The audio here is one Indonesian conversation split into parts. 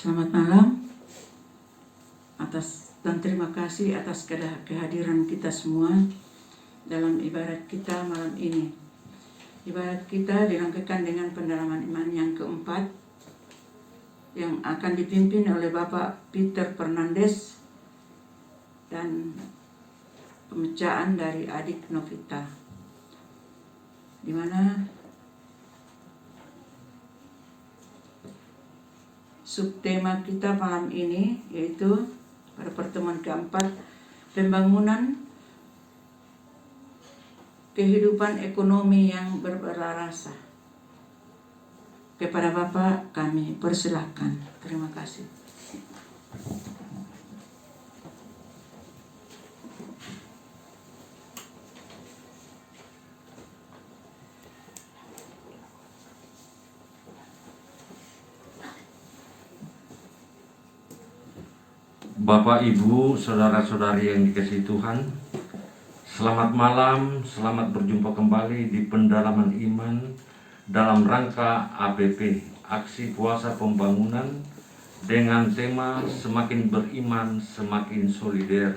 Selamat malam dan terima kasih atas kehadiran kita semua dalam ibadat kita malam ini. Ibadat kita dirangkaikan dengan pendalaman iman yang keempat yang akan dipimpin oleh Bapak Peter Fernandes dan pembacaan dari adik Novita, di mana subtema kita malam ini yaitu pada pertemuan keempat, pembangunan kehidupan ekonomi yang berbelarasa. Kepada Bapak kami persilahkan. Terima kasih. Bapak, Ibu, saudara-saudari yang dikasihi Tuhan, selamat malam, selamat berjumpa kembali di pendalaman iman dalam rangka APP, Aksi Puasa Pembangunan, dengan tema Semakin Beriman Semakin Solider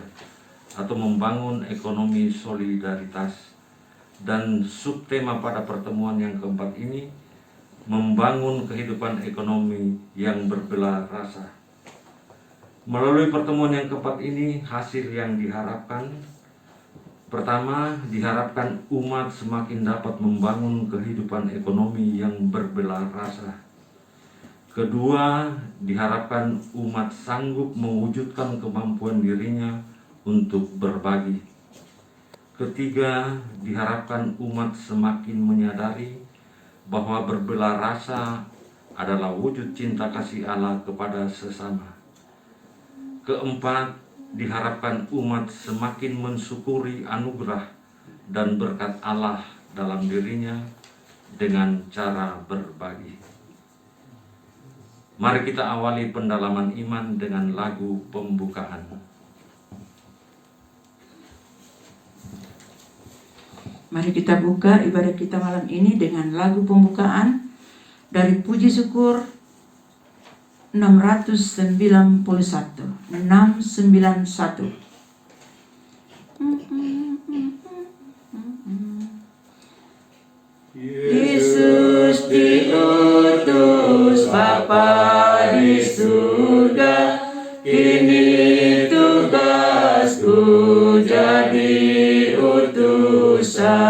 atau Membangun Ekonomi Solidaritas. Dan subtema pada pertemuan yang keempat ini, Membangun Kehidupan Ekonomi yang Berbelarasa. Melalui pertemuan yang keempat ini, hasil yang diharapkan, pertama, diharapkan umat semakin dapat membangun kehidupan ekonomi yang berbelarasa. Kedua, diharapkan umat sanggup mewujudkan kemampuan dirinya untuk berbagi. Ketiga, diharapkan umat semakin menyadari bahwa berbelarasa adalah wujud cinta kasih Allah kepada sesama. Keempat, diharapkan umat semakin mensyukuri anugerah dan berkat Allah dalam dirinya dengan cara berbagi. Mari kita awali pendalaman iman dengan lagu pembukaan. Mari kita buka ibadah kita malam ini dengan lagu pembukaan dari Puji Syukur 691. Yesus diutus Bapa di surga, kini tugasku jadi utusan.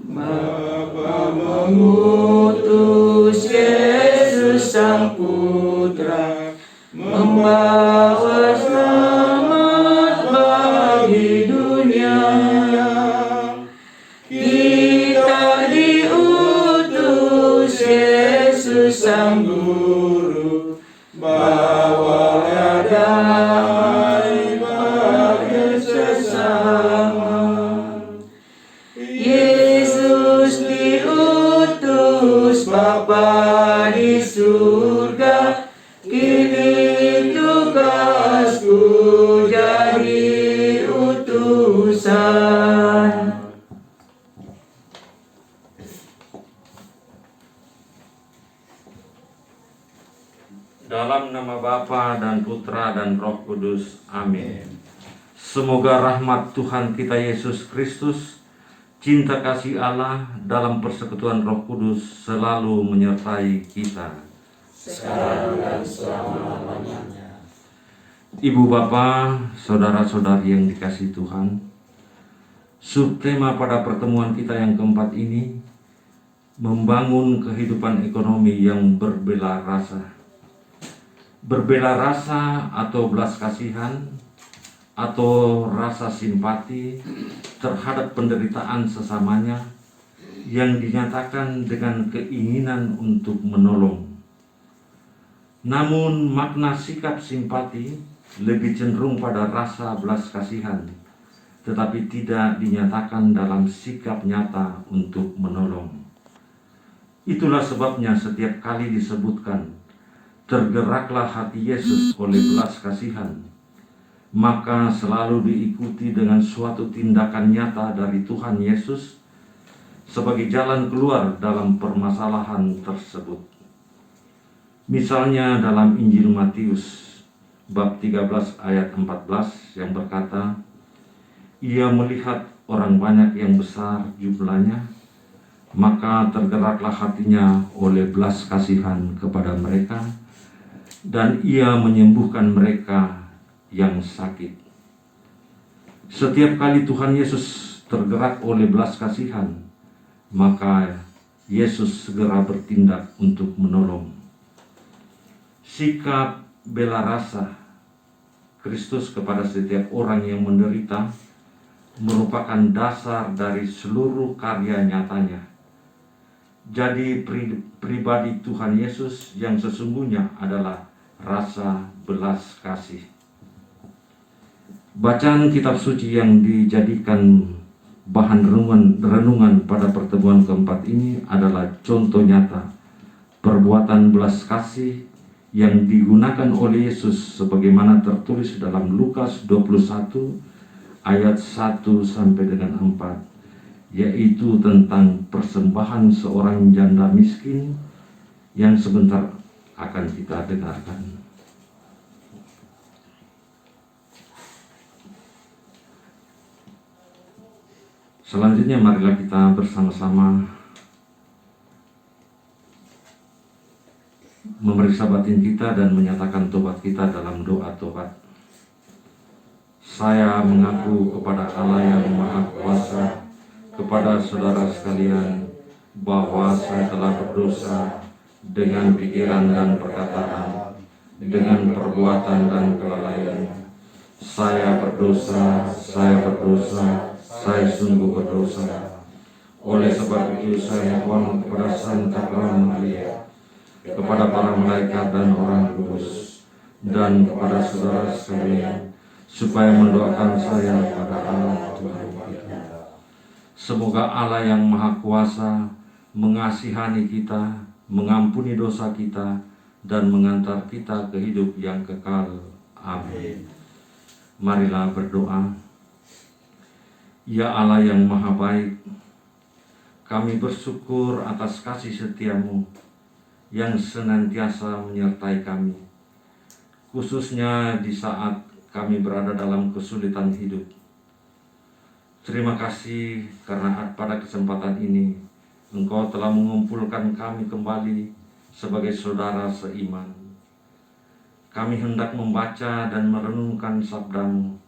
Bapa mengutus Yesus Sang Putra, membawa selamat bagi dunia. Kita diutus Yesus Sang Guru, bawalah damai bagi sesama. Yesus diutus Bapa di surga, kini tugasku jadi utusan. Dalam nama Bapa dan Putra dan Roh Kudus. Amin. Semoga rahmat Tuhan kita Yesus Kristus, cinta kasih Allah dalam persekutuan Roh Kudus selalu menyertai kita sekarang dan selama-lamanya. Ibu bapa, saudara-saudari yang dikasihi Tuhan, subtema pada pertemuan kita yang keempat ini, membangun kehidupan ekonomi yang berbelarasa. Berbelarasa atau belas kasihan atau rasa simpati terhadap penderitaan sesamanya yang dinyatakan dengan keinginan untuk menolong. Namun makna sikap simpati lebih cenderung pada rasa belas kasihan, tetapi tidak dinyatakan dalam sikap nyata untuk menolong. Itulah sebabnya setiap kali disebutkan, tergeraklah hati Yesus oleh belas kasihan, maka selalu diikuti dengan suatu tindakan nyata dari Tuhan Yesus sebagai jalan keluar dalam permasalahan tersebut. Misalnya dalam Injil Matius bab 13 ayat 14 yang berkata, ia melihat orang banyak yang besar jumlahnya, maka tergeraklah hatinya oleh belas kasihan kepada mereka, dan ia menyembuhkan mereka yang sakit. Setiap kali Tuhan Yesus tergerak oleh belas kasihan, maka Yesus segera bertindak untuk menolong. Sikap bela rasa Kristus kepada setiap orang yang menderita merupakan dasar dari seluruh karya nyatanya. Jadi pribadi Tuhan Yesus yang sesungguhnya adalah rasa belas kasih. Bacaan kitab suci yang dijadikan bahan renungan pada pertemuan keempat ini adalah contoh nyata perbuatan belas kasih yang digunakan oleh Yesus sebagaimana tertulis dalam Lukas 21 ayat 1 sampai dengan 4, yaitu tentang persembahan seorang janda miskin yang sebentar akan kita dengarkan. Selanjutnya marilah kita bersama-sama memeriksa batin kita dan menyatakan tobat kita dalam doa tobat. Saya mengaku kepada Allah yang Maha Kuasa, kepada saudara sekalian, bahwa saya telah berdosa dengan pikiran dan perkataan, dengan perbuatan dan kelalaian. Saya berdosa, saya sungguh berdosa. Oleh sebab itu saya mohon kepada Santa Maria, kepada para malaikat dan orang kudus, dan kepada saudara sekalian, supaya mendoakan saya pada Allah Tuhan kita. Semoga Allah yang Maha Kuasa mengasihani kita, mengampuni dosa kita, dan mengantar kita ke hidup yang kekal. Amin. Marilah berdoa. Ya Allah yang Maha Baik, kami bersyukur atas kasih setiamu yang senantiasa menyertai kami, khususnya di saat kami berada dalam kesulitan hidup. Terima kasih karena pada kesempatan ini Engkau telah mengumpulkan kami kembali sebagai saudara seiman. Kami hendak membaca dan merenungkan sabdamu.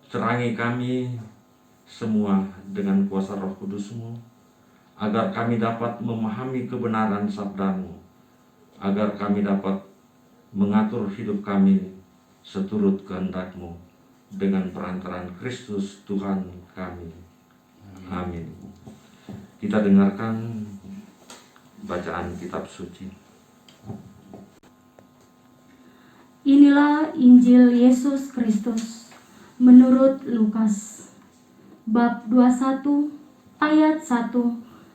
Terangi kami semua dengan kuasa Roh Kudus-Mu, agar kami dapat memahami kebenaran sabdamu, agar kami dapat mengatur hidup kami seturut kehendak-Mu dengan perantaraan Kristus Tuhan kami. Amin. Kita dengarkan bacaan kitab suci. Inilah Injil Yesus Kristus menurut Lukas bab 21 ayat 1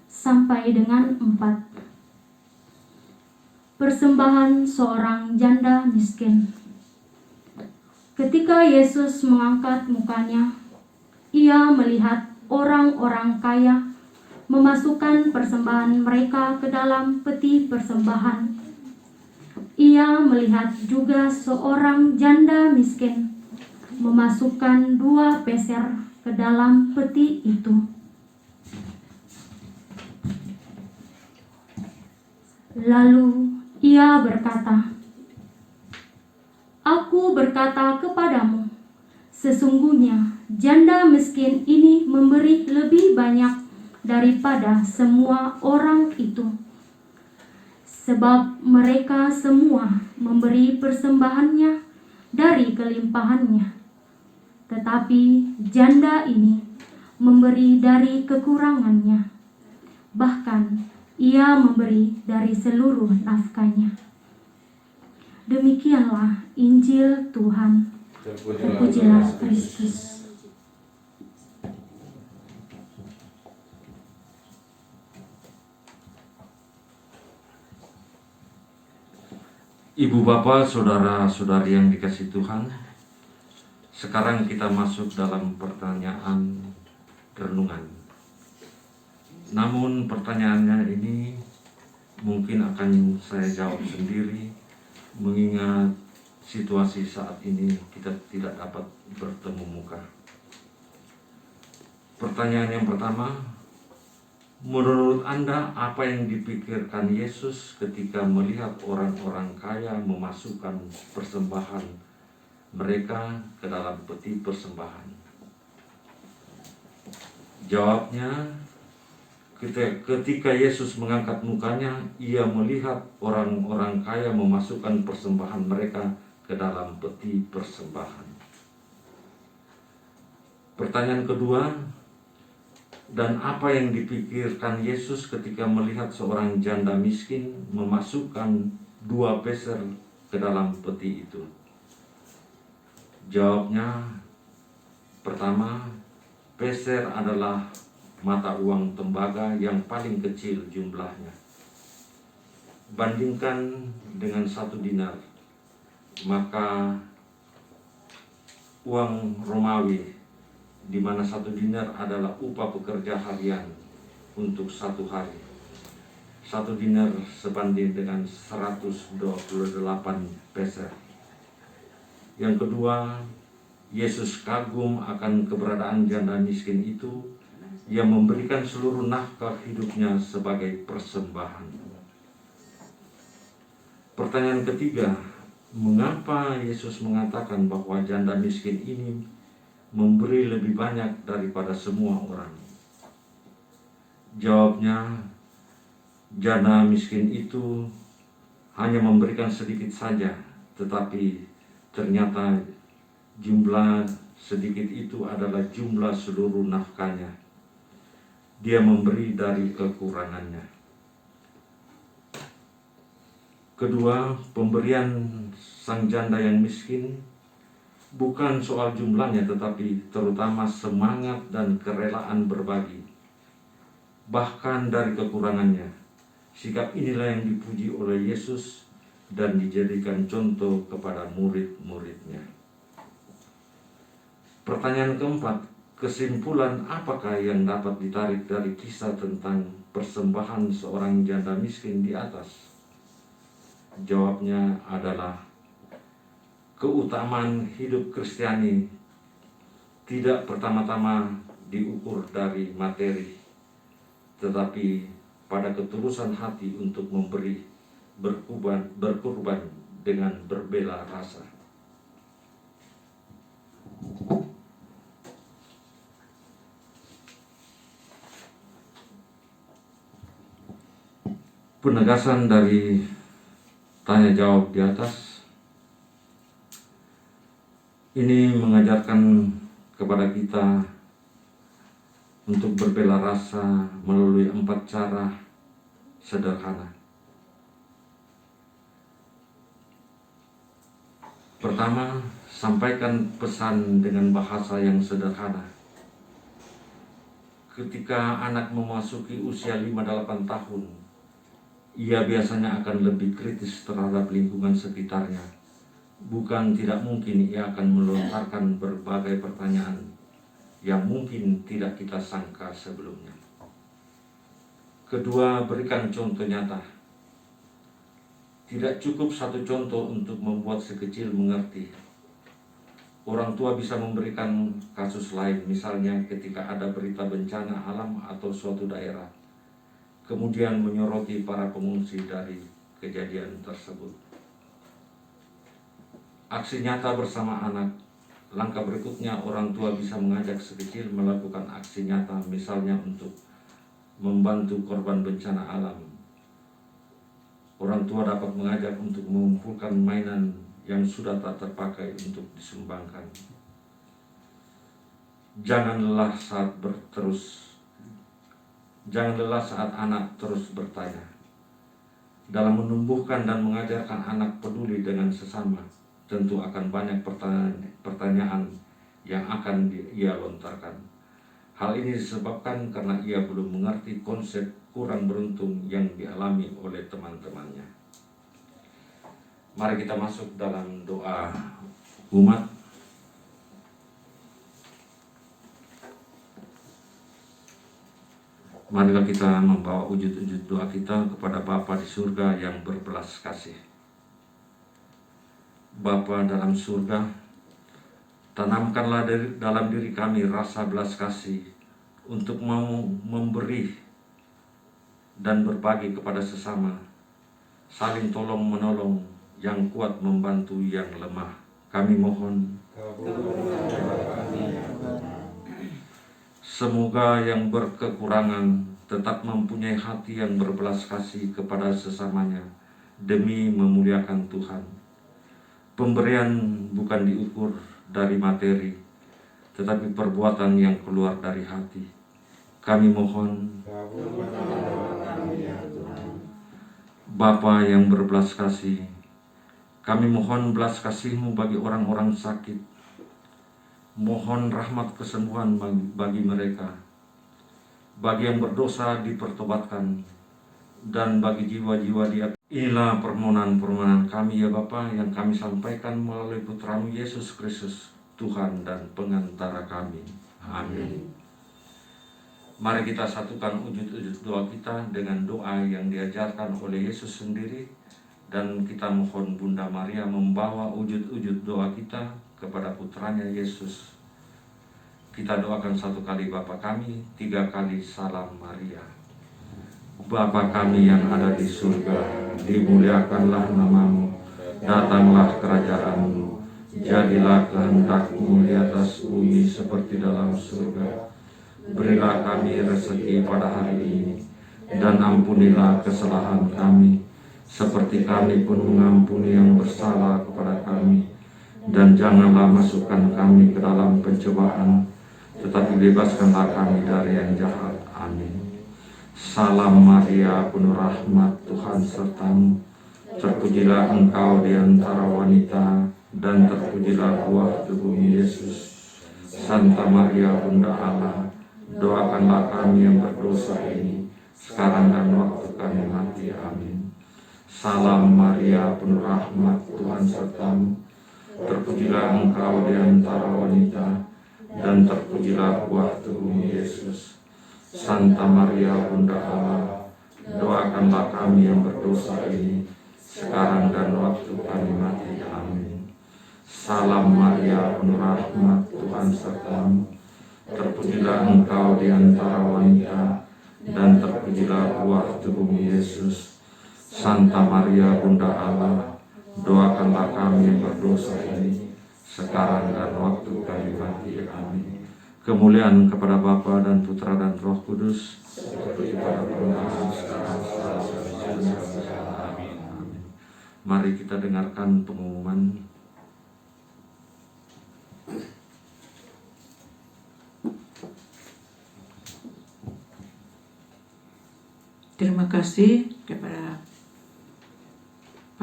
sampai dengan 4. Persembahan seorang janda miskin. Ketika Yesus mengangkat mukanya, ia melihat orang-orang kaya memasukkan persembahan mereka ke dalam peti persembahan. Ia melihat juga seorang janda miskin memasukkan 2 peser ke dalam peti itu. Lalu ia berkata, "Aku berkata kepadamu, sesungguhnya janda miskin ini memberi lebih banyak daripada semua orang itu. Sebab mereka semua memberi persembahannya dari kelimpahannya, tetapi janda ini memberi dari kekurangannya, bahkan ia memberi dari seluruh nafkahnya." Demikianlah Injil Tuhan. Terpujilah Kristus. Ibu bapak, saudara-saudari yang dikasihi Tuhan, sekarang kita masuk dalam pertanyaan renungan. Namun pertanyaannya ini mungkin akan saya jawab sendiri, mengingat situasi saat ini kita tidak dapat bertemu muka. Pertanyaan yang pertama, menurut Anda apa yang dipikirkan Yesus ketika melihat orang-orang kaya memasukkan persembahan mereka ke dalam peti persembahan? Jawabnya, ketika Yesus mengangkat mukanya, ia melihat orang-orang kaya memasukkan persembahan mereka ke dalam peti persembahan. Pertanyaan kedua, dan apa yang dipikirkan Yesus ketika melihat seorang janda miskin memasukkan 2 peser ke dalam peti itu? Jawabnya, pertama, peser adalah mata uang tembaga yang paling kecil jumlahnya. Bandingkan dengan 1 dinar, maka uang Romawi, di mana 1 dinar adalah upah pekerja harian untuk 1 hari. 1 dinar sebanding dengan 128 peser. Yang kedua, Yesus kagum akan keberadaan janda miskin itu yang memberikan seluruh nafkah hidupnya sebagai persembahan. Pertanyaan ketiga, mengapa Yesus mengatakan bahwa janda miskin ini memberi lebih banyak daripada semua orang? Jawabnya, janda miskin itu hanya memberikan sedikit saja, tetapi ternyata jumlah sedikit itu adalah jumlah seluruh nafkahnya. Dia memberi dari kekurangannya. Kedua, pemberian sang janda yang miskin bukan soal jumlahnya, tetapi terutama semangat dan kerelaan berbagi. Bahkan dari kekurangannya. Sikap inilah yang dipuji oleh Yesus dan dijadikan contoh kepada murid-muridnya. Pertanyaan keempat, kesimpulan apakah yang dapat ditarik dari kisah tentang persembahan seorang janda miskin di atas? Jawabnya adalah, keutamaan hidup Kristiani tidak pertama-tama diukur dari materi, tetapi pada ketulusan hati untuk memberi, berkurban dengan berbela rasa. Penegasan dari tanya jawab di atas ini mengajarkan kepada kita untuk berbela rasa melalui 4 cara sederhana. Pertama, sampaikan pesan dengan bahasa yang sederhana. Ketika anak memasuki usia 5-8 tahun, ia biasanya akan lebih kritis terhadap lingkungan sekitarnya. Bukan tidak mungkin ia akan melontarkan berbagai pertanyaan yang mungkin tidak kita sangka sebelumnya. Kedua, berikan contoh nyata. Tidak cukup 1 contoh untuk membuat si kecil mengerti. Orang tua bisa memberikan kasus lain, misalnya ketika ada berita bencana alam atau suatu daerah, kemudian menyoroti para pengungsi dari kejadian tersebut. Aksi nyata bersama anak. Langkah berikutnya, orang tua bisa mengajak si kecil melakukan aksi nyata, misalnya untuk membantu korban bencana alam. Orang tua dapat mengajak untuk mengumpulkan mainan yang sudah tak terpakai untuk disumbangkan. Jangan lelah saat anak terus bertanya. Dalam menumbuhkan dan mengajarkan anak peduli dengan sesama, tentu akan banyak pertanyaan yang akan ia lontarkan. Hal ini disebabkan karena ia belum mengerti konsep kurang beruntung yang dialami oleh teman-temannya. Mari kita masuk dalam doa umat. Marilah kita membawa wujud-wujud doa kita kepada Bapa di surga yang berbelas kasih. Bapa dalam surga, tanamkanlah dalam diri kami rasa belas kasih untuk mau memberi dan berbagi kepada sesama, saling tolong menolong, yang kuat membantu yang lemah. Kami mohon, semoga yang berkekurangan tetap mempunyai hati yang berbelas kasih kepada sesamanya demi memuliakan Tuhan. Pemberian bukan diukur dari materi, tetapi perbuatan yang keluar dari hati. Kami mohon, Bapa yang berbelas kasih, kami mohon belas kasih-Mu bagi orang-orang sakit. Mohon rahmat kesembuhan bagi mereka. Bagi yang berdosa dipertobatkan, dan bagi jiwa-jiwa di atas. Inilah permohonan-permohonan kami ya Bapa, yang kami sampaikan melalui Putra-Mu Yesus Kristus, Tuhan dan pengantara kami. Amin. Mari kita satukan wujud-wujud doa kita dengan doa yang diajarkan oleh Yesus sendiri, dan kita mohon Bunda Maria membawa wujud-wujud doa kita kepada Putranya Yesus. Kita doakan 1 kali Bapa kami, 3 kali Salam Maria. Bapa kami yang ada di surga, dimuliakanlah nama-Mu, datanglah kerajaan-Mu, jadilah kehendak-Mu di atas bumi seperti dalam surga. Berilah kami rezeki pada hari ini, dan ampunilah kesalahan kami, seperti kami pun mengampuni yang bersalah kepada kami. Dan janganlah masukkan kami ke dalam pencobaan, tetapi bebaskanlah kami dari yang jahat. Amin. Salam Maria, penuh rahmat, Tuhan serta-Mu. Terpujilah Engkau di antara wanita, dan terpujilah buah tubuh-Mu Yesus. Santa Maria, Bunda Allah, doakanlah kami yang berdosa ini, sekarang dan waktu kami mati. Amin. Salam Maria, penuh rahmat, Tuhan serta-Mu. Terpujilah Engkau di antara wanita, dan terpujilah buah tubuh-Mu Yesus. Santa Maria, Bunda Allah, doakanlah kami yang berdosa ini, sekarang dan waktu kami mati. Amin. Salam Maria, penuh rahmat, Tuhan serta-Mu. Terpujilah Engkau di antara wanita, dan terpujilah buah tubuh-Mu Yesus. Santa Maria, Bunda Allah, doakanlah kami yang berdosa ini, sekarang dan waktu kami mati. Amin. Kemuliaan kepada Bapa dan Putra dan Roh Kudus, seperti pada permulaan, sekarang, selalu, amin. Mari kita dengarkan pengumuman. Terima kasih kepada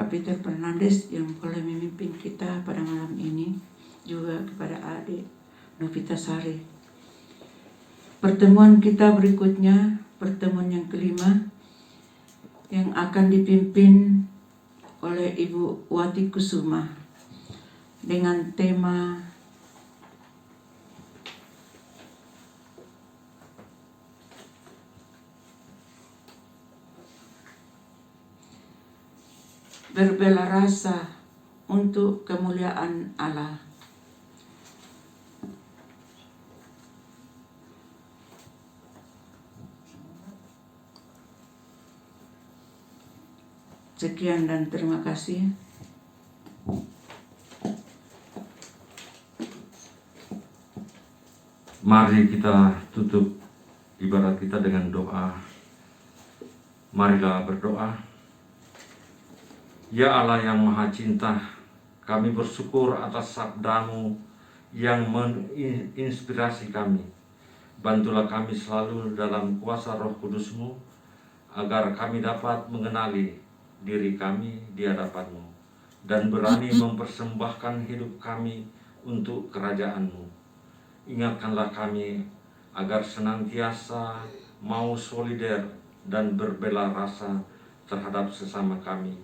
Pak Peter Fernandes yang boleh memimpin kita pada malam ini, juga kepada adik Novitasari. Pertemuan kita berikutnya, pertemuan yang kelima, yang akan dipimpin oleh Ibu Wati Kusuma dengan tema berbela rasa untuk kemuliaan Allah. Sekian dan terima kasih. Mari kita tutup ibadat kita dengan doa. Marilah berdoa. Ya Allah yang Maha Cinta, kami bersyukur atas sabda-Mu yang menginspirasi kami. Bantulah kami selalu dalam kuasa Roh Kudus-Mu, agar kami dapat mengenali diri kami di hadapan-Mu dan berani mempersembahkan hidup kami untuk kerajaan-Mu. Ingatkanlah kami agar senantiasa mau solider dan berbela rasa terhadap sesama kami,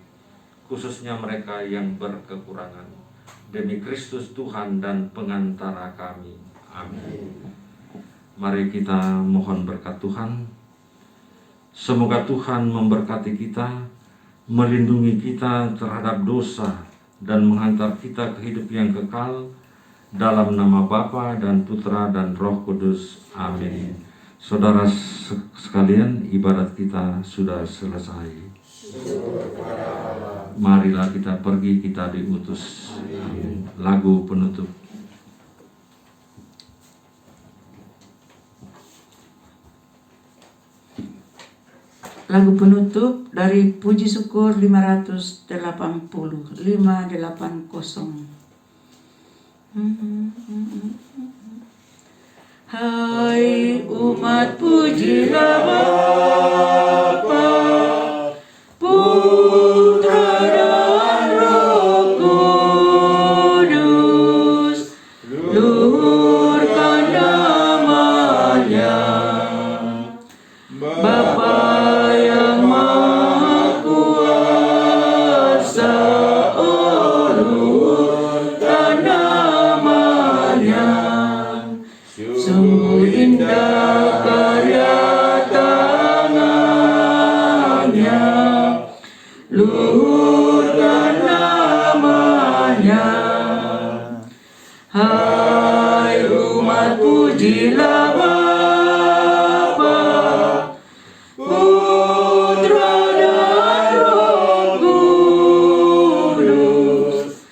khususnya mereka yang berkekurangan. Demi Kristus Tuhan dan pengantara kami. Amin. Mari kita mohon berkat Tuhan. Semoga Tuhan memberkati kita, melindungi kita terhadap dosa, dan menghantar kita ke hidup yang kekal, dalam nama Bapa dan Putra dan Roh Kudus. Amin. Saudara sekalian, ibadat kita sudah selesai. Marilah kita pergi, kita diutus. Amin. Lagu penutup. Lagu penutup dari Puji Syukur 580. Hai umat, pujilah Bapa, Putra dan Roh Kudus, luhurkan namanya. Bapa yang Maha Kuasa, oh luhurkan namanya. Sungguh indah karya tangannya, luhurkan namanya. Hai umat, pujilah Bapa, Putra dan Roh Kudus,